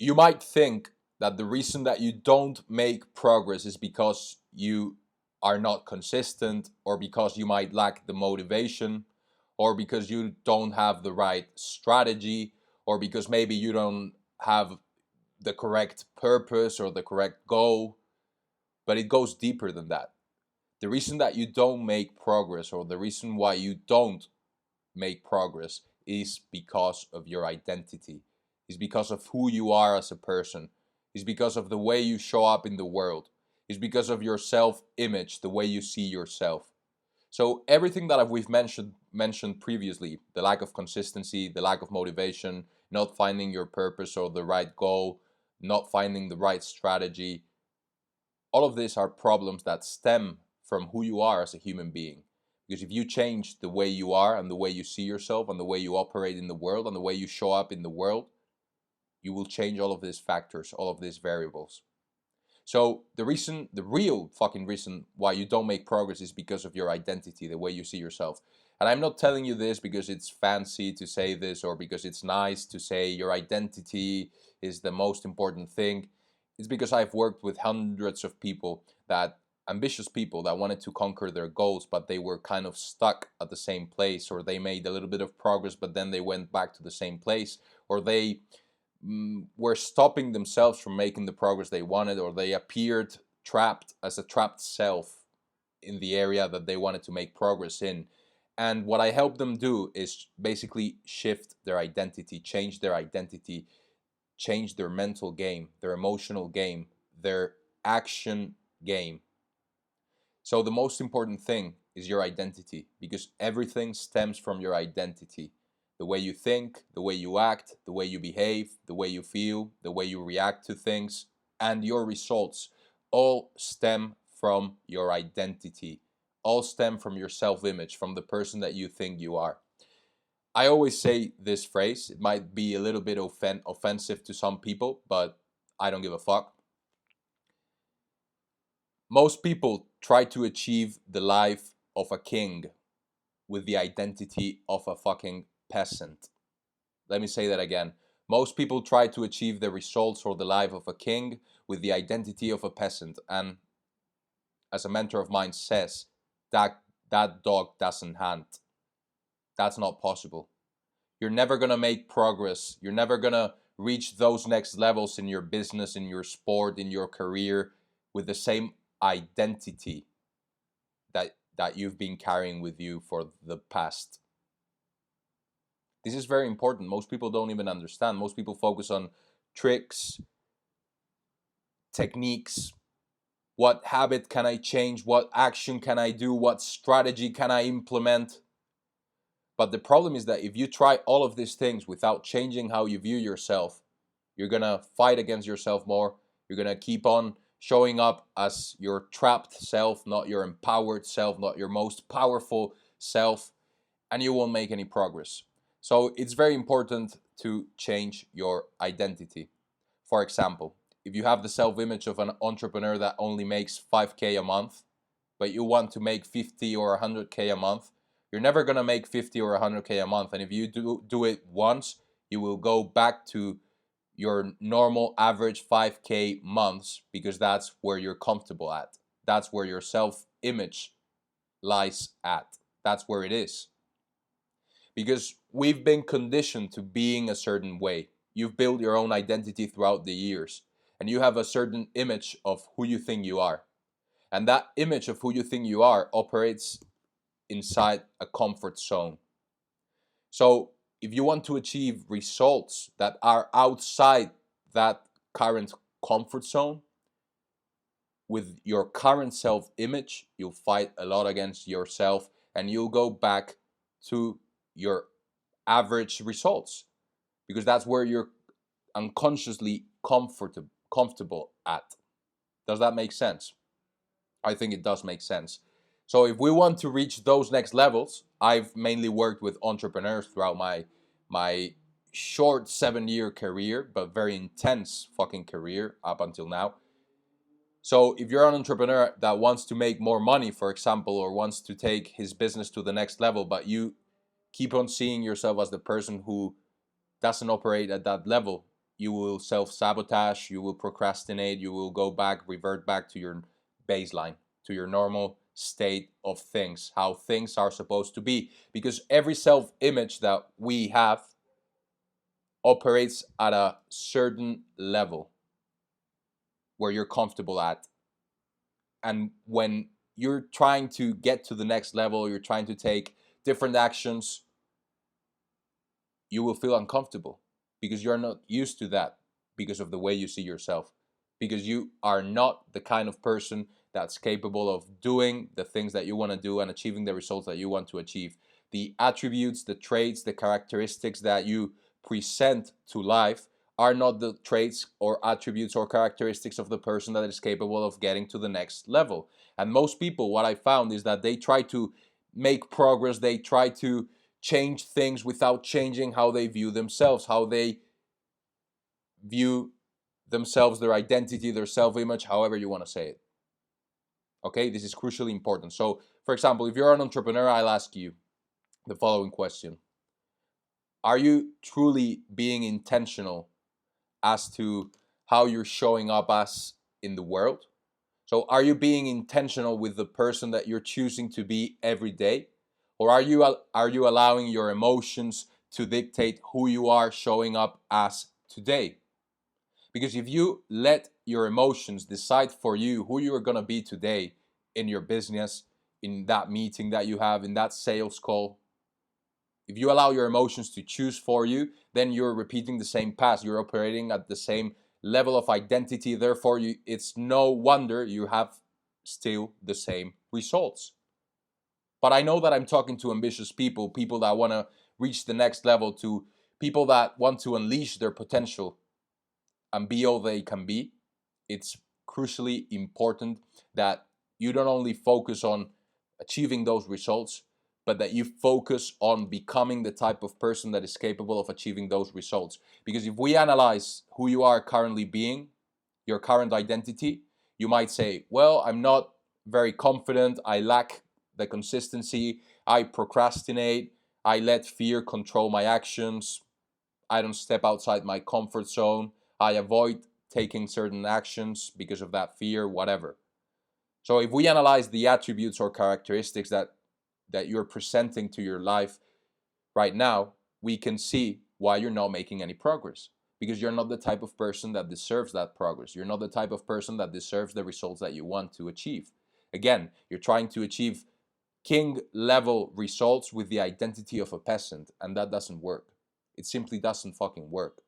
You might think that the reason that you don't make progress is because you are not consistent, or because you might lack the motivation, or because you don't have the right strategy, or because maybe you don't have the correct purpose or the correct goal. But it goes deeper than that. The reason that you don't make progress, or the reason why you don't make progress, is because of your identity. Is because of who you are as a person. Is because of the way you show up in the world. Is because of your self-image, the way you see yourself. So everything that we've mentioned previously, the lack of consistency, the lack of motivation, not finding your purpose or the right goal, not finding the right strategy, all of these are problems that stem from who you are as a human being. Because if you change the way you are and the way you see yourself and the way you operate in the world and the way you show up in the world, you will change all of these factors, all of these variables. So the real fucking reason why you don't make progress is because of your identity, the way you see yourself. And I'm not telling you this because it's fancy to say this, or because it's nice to say your identity is the most important thing. It's because I've worked with hundreds of people, that ambitious people that wanted to conquer their goals, but they were kind of stuck at the same place, or they made a little bit of progress, but then they went back to the same place, or they were stopping themselves from making the progress they wanted, or they appeared trapped as a trapped self in the area that they wanted to make progress in. And what I help them do is basically shift their identity, change their identity, change their mental game, their emotional game, their action game. So the most important thing is your identity, because everything stems from your identity. The way you think, the way you act, the way you behave, the way you feel, the way you react to things, and your results all stem from your identity, all stem from your self-image, from the person that you think you are. I always say this phrase. It might be a little bit offensive to some people, but I don't give a fuck. Most people try to achieve the life of a king with the identity of a fucking peasant. Let me say that again. Most people try to achieve the results or the life of a king with the identity of a peasant. And as a mentor of mine says, that dog doesn't hunt. That's not possible. You're never going to make progress. You're never going to reach those next levels in your business, in your sport, in your career with the same identity that you've been carrying with you for the past. This is very important. Most people don't even understand. Most people focus on tricks, techniques, what habit can I change, what action can I do, what strategy can I implement. But the problem is that if you try all of these things without changing how you view yourself, you're going to fight against yourself more. You're going to keep on showing up as your trapped self, not your empowered self, not your most powerful self, and you won't make any progress. So it's very important to change your identity. For example, if you have the self-image of an entrepreneur that only makes 5K a month, but you want to make 50 or 100K a month, you're never going to make 50 or 100K a month. And if you do it once, you will go back to your normal average 5K months, because that's where you're comfortable at. That's where your self-image lies at. That's where it is. Because we've been conditioned to being a certain way. You've built your own identity throughout the years, and you have a certain image of who you think you are. And that image of who you think you are operates inside a comfort zone. So if you want to achieve results that are outside that current comfort zone, with your current self-image, you'll fight a lot against yourself, and you'll go back to your average results, because that's where you're unconsciously comfortable at. Does that make sense? I think it does make sense. So if we want to reach those next levels, I've mainly worked with entrepreneurs throughout my short 7-year career, but very intense fucking career up until now. So if you're an entrepreneur that wants to make more money, for example, or wants to take his business to the next level, but you keep on seeing yourself as the person who doesn't operate at that level, you will self-sabotage, you will procrastinate, you will revert back to your baseline, to your normal state of things, how things are supposed to be. Because every self-image that we have operates at a certain level where you're comfortable at. And when you're trying to get to the next level, you're trying to take different actions, you will feel uncomfortable because you're not used to that, because of the way you see yourself, because you are not the kind of person that's capable of doing the things that you want to do and achieving the results that you want to achieve. The attributes, the traits, the characteristics that you present to life are not the traits or attributes or characteristics of the person that is capable of getting to the next level. And most people, what I found is that they try to make progress, they try to change things without changing how they view themselves, how they view themselves, their identity, their self-image, however you want to say it. Okay, this is crucially important. So, for example, if you're an entrepreneur, I'll ask you the following question. Are you truly being intentional as to how you're showing up as in the world? So are you being intentional with the person that you're choosing to be every day? Or are you allowing your emotions to dictate who you are showing up as today? Because if you let your emotions decide for you who you are going to be today in your business, in that meeting that you have, in that sales call, if you allow your emotions to choose for you, then you're repeating the same past. You're operating at the same level of identity. Therefore, it's no wonder you have still the same results. But I know that I'm talking to ambitious people, people that want to reach the next level, to people that want to unleash their potential and be all they can be. It's crucially important that you don't only focus on achieving those results, but that you focus on becoming the type of person that is capable of achieving those results. Because if we analyze who you are currently being, your current identity, you might say, well, I'm not very confident, I lack the consistency, I procrastinate, I let fear control my actions, I don't step outside my comfort zone, I avoid taking certain actions because of that fear, whatever. So if we analyze the attributes or characteristics that you're presenting to your life right now, we can see why you're not making any progress. Because you're not the type of person that deserves that progress. You're not the type of person that deserves the results that you want to achieve. Again, you're trying to achieve king level results with the identity of a peasant, and that doesn't work. It simply doesn't fucking work.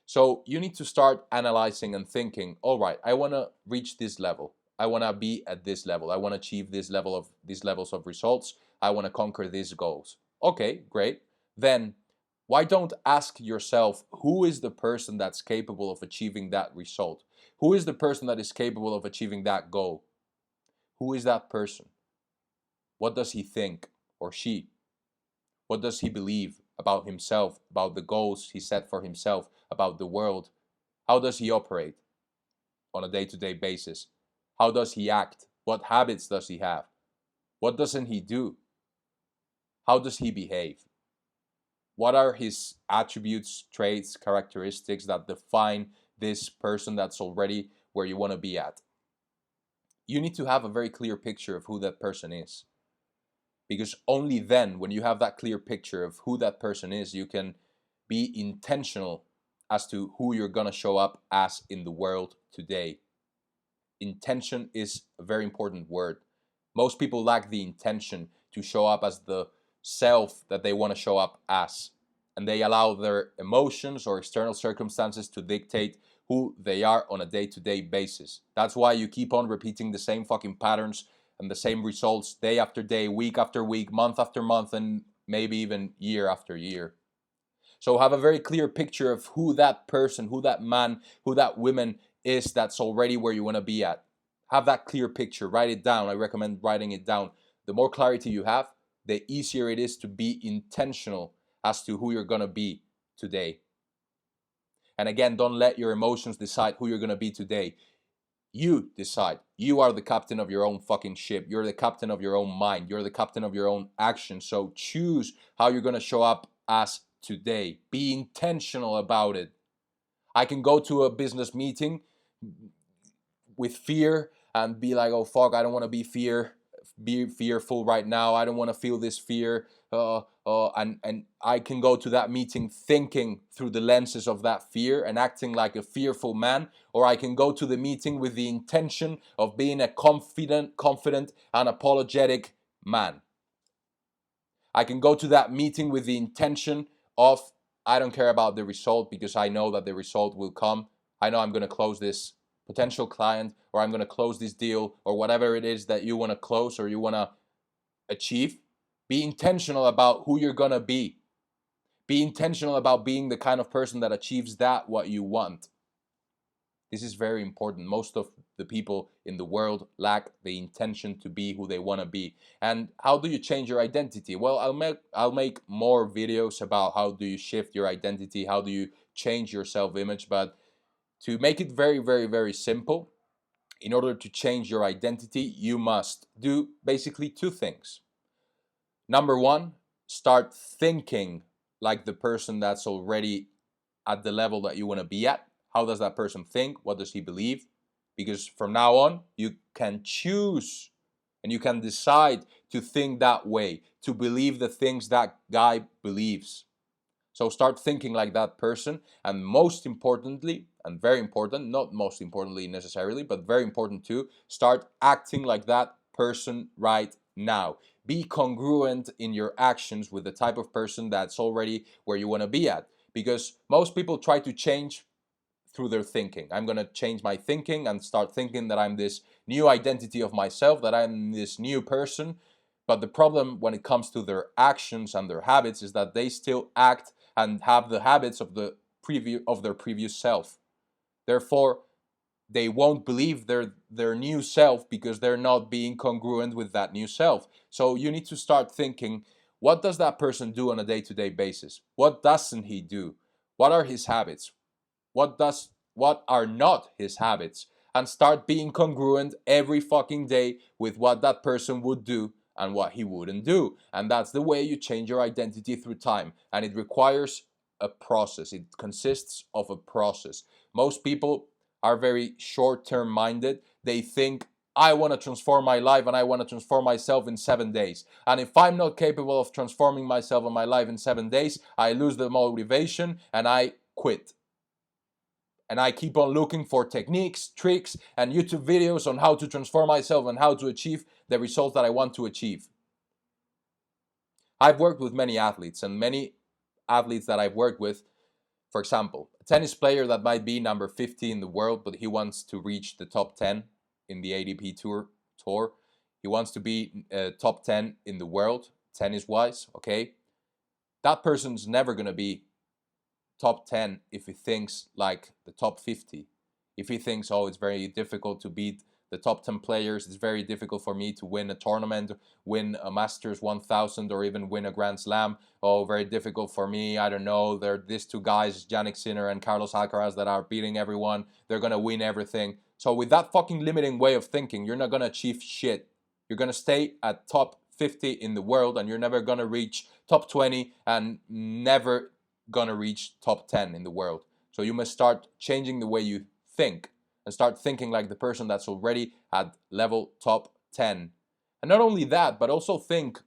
So you need to start analyzing and thinking, all right, I want to reach this level. I want to be at this level. I want to achieve these levels of results. I want to conquer these goals. Okay, great. Then why don't ask yourself, who is the person that's capable of achieving that result? Who is the person that is capable of achieving that goal? Who is that person? What does he think, or she? What does he believe about himself, about the goals he set for himself, about the world? How does he operate on a day-to-day basis? How does he act? What habits does he have? What doesn't he do? How does he behave? What are his attributes, traits, characteristics that define this person that's already where you want to be at? You need to have a very clear picture of who that person is. Because only then, when you have that clear picture of who that person is, you can be intentional as to who you're going to show up as in the world today. Intention is a very important word. Most people lack the intention to show up as the self that they want to show up as. And they allow their emotions or external circumstances to dictate who they are on a day-to-day basis. That's why you keep on repeating the same fucking patterns and the same results day after day, week after week, month after month, and maybe even year after year. So have a very clear picture of who that person, who that man, who that woman is that's already where you want to be at. Have that clear picture. Write it down. I recommend writing it down. The more clarity you have, the easier it is to be intentional as to who you're going to be today. And again, don't let your emotions decide who you're going to be today. You decide. You are the captain of your own fucking ship. You're the captain of your own mind. You're the captain of your own actions. So choose how you're going to show up as today. Be intentional about it. I can go to a business meeting with fear and be like, oh fuck, I don't want to be fearful right now. I don't want to feel this fear. And I can go to that meeting thinking through the lenses of that fear and acting like a fearful man, or I can go to the meeting with the intention of being a confident, and apologetic man. I can go to that meeting with the intention of, I don't care about the result because I know that the result will come. I know I'm going to close this potential client, or I'm going to close this deal, or whatever it is that you want to close or you want to achieve. Be intentional about who you're going to be. Be intentional about being the kind of person that achieves that what you want. This is very important. Most of the people in the world lack the intention to be who they want to be. And how do you change your identity? Well, I'll make more videos about how do you shift your identity, how do you change your self-image, but to make it very, very, very simple, in order to change your identity, you must do basically two things. Number one, start thinking like the person that's already at the level that you want to be at. How does that person think? What does he believe? Because from now on, you can choose and you can decide to think that way, to believe the things that guy believes. So start thinking like that person, and most importantly, and very important, not most importantly necessarily, but very important too, start acting like that person right now. Be congruent in your actions with the type of person that's already where you want to be at. Because most people try to change through their thinking. I'm going to change my thinking and start thinking that I'm this new identity of myself, that I'm this new person. But the problem when it comes to their actions and their habits is that they still act and have the habits of their previous self. Therefore, they won't believe their new self because they're not being congruent with that new self. So you need to start thinking, what does that person do on a day-to-day basis? What doesn't he do? What are his habits? What are not his habits? And start being congruent every fucking day with what that person would do and what he wouldn't do. And that's the way you change your identity through time. And it requires a process. It consists of a process. Most people are very short-term minded. They think, I want to transform my life and I want to transform myself in 7 days. And if I'm not capable of transforming myself and my life in 7 days, I lose the motivation and I quit. And I keep on looking for techniques, tricks, and YouTube videos on how to transform myself and how to achieve the results that I want to achieve. I've worked with many athletes, and many athletes that I've worked with, for example, a tennis player that might be number 50 in the world, but he wants to reach the top 10 in the ATP tour. He wants to be top 10 in the world, tennis-wise, okay? That person's never going to be top 10 if he thinks like the top 50. If he thinks, oh, it's very difficult to beat the top 10 players, it's very difficult for me to win a tournament, win a Masters 1000, or even win a Grand Slam. Oh, very difficult for me. I don't know. There are these two guys, Jannik Sinner and Carlos Alcaraz, that are beating everyone. They're going to win everything. So with that fucking limiting way of thinking, you're not going to achieve shit. You're going to stay at top 50 in the world, and you're never going to reach top 20 and never gonna reach top 10 in the world. So you must start changing the way you think and start thinking like the person that's already at level top 10. And not only that, but also think,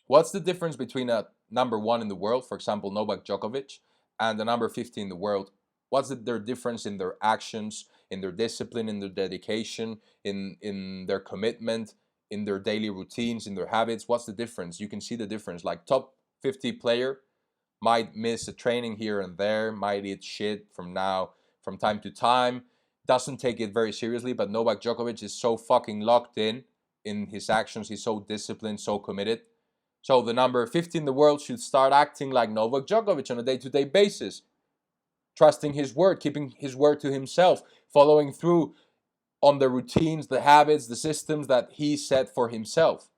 what's the difference between a number 1 in the world, for example Novak Djokovic, and the number 50 in the world? What's their difference in their actions, in their discipline, in their dedication, in their commitment, in their daily routines, in their habits? What's the difference? You can see the difference. Like top 50 player might miss a training here and there, might eat shit from time to time, doesn't take it very seriously, but Novak Djokovic is so fucking locked in his actions, he's so disciplined, so committed. So the number 50 in the world should start acting like Novak Djokovic on a day-to-day basis, trusting his word, keeping his word to himself, following through on the routines, the habits, the systems that he set for himself.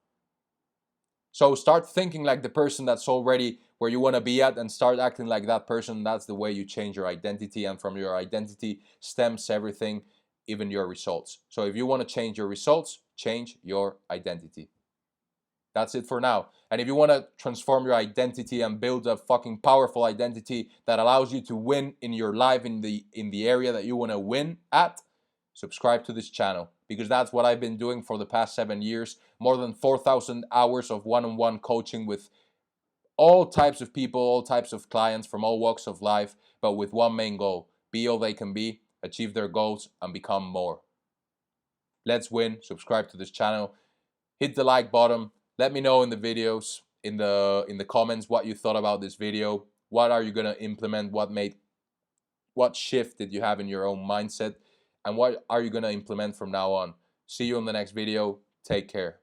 So start thinking like the person that's already where you want to be at and start acting like that person. That's the way you change your identity, and from your identity stems everything, even your results. So if you want to change your results, change your identity. That's it for now. And if you want to transform your identity and build a fucking powerful identity that allows you to win in your life in the area that you want to win at, subscribe to this channel, because that's what I've been doing for the past 7 years. More than 4,000 hours of one-on-one coaching with all types of people, all types of clients from all walks of life, but with one main goal: be all they can be, achieve their goals, and become more. Let's win. Subscribe to this channel. Hit the like button. Let me know in the videos, in the comments, what you thought about this video. What are you gonna implement? What shift did you have in your own mindset? And what are you gonna implement from now on? See you in the next video. Take care.